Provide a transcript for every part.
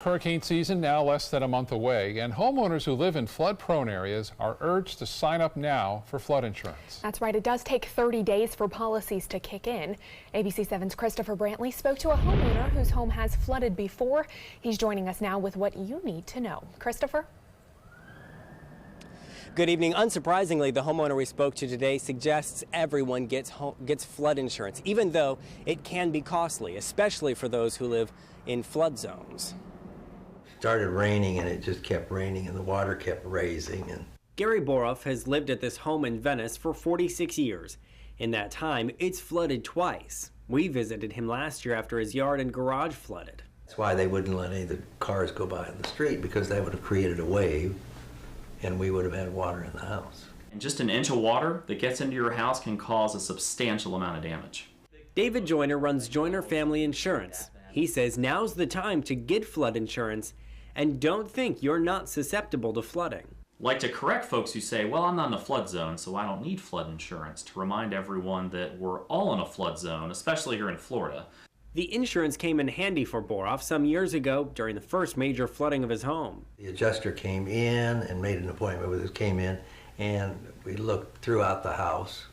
Hurricane season now less than a month away, and homeowners who live in flood-prone areas are urged to sign up now for flood insurance. That's right. It does take 30 days for policies to kick in. ABC 7's Christopher Brantley spoke to a homeowner whose home has flooded before. He's joining us now with what you need to know. Christopher? Good evening. Unsurprisingly, the homeowner we spoke to today suggests everyone gets flood insurance, even though it can be costly, especially for those who live in flood zones. Started raining and it just kept raining and the water kept raising. And Gary Boroff has lived at this home in Venice for 46 years. In that time, it's flooded twice. We visited him last year after his yard and garage flooded. that's why they wouldn't let any of the cars go by in the street, because that would have created a wave and we would have had water in the house. And just an inch of water that gets into your house can cause a substantial amount of damage. David Joyner runs Joyner Family Insurance. He says now's the time to get flood insurance, and don't think you're not susceptible to flooding. Like to correct folks who say, well, I'm not in a flood zone, so I don't need flood insurance, to remind everyone that we're all in a flood zone, especially here in Florida. The insurance came in handy for Boroff some years ago during the first major flooding of his home. The adjuster came in and made an appointment with us, came in, and we looked throughout the house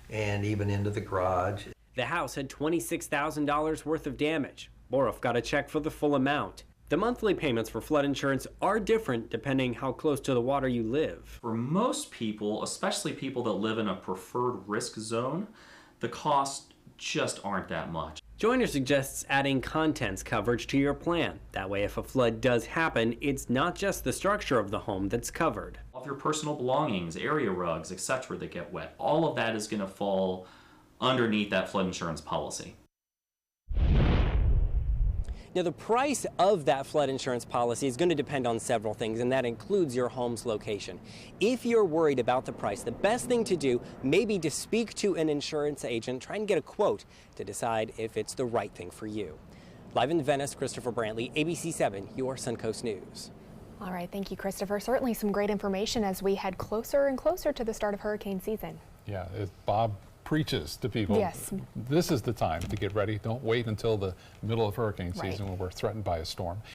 and even into the garage. The house had $26,000 worth of damage. Boroff got a check for the full amount. The monthly payments for flood insurance are different depending how close to the water you live. For most people, especially people that live in a preferred risk zone, the costs just aren't that much. Joyner suggests adding contents coverage to your plan. That way, if a flood does happen, it's not just the structure of the home that's covered. All of your personal belongings, area rugs, etc. that get wet, all of that is going to fall underneath that flood insurance policy. Now, the price of that flood insurance policy is going to depend on several things, and that includes your home's location. If you're worried about the price, the best thing to do may be to speak to an insurance agent, try and get a quote to decide if it's the right thing for you. Live in Venice, Christopher Brantley, ABC 7, your Suncoast News. All right, thank you, Christopher. Certainly some great information as we head closer and closer to the start of hurricane season. Yeah, Bob preaches to people. Yes. This is the time to get ready. Don't wait until the middle of hurricane season when we're threatened by a storm.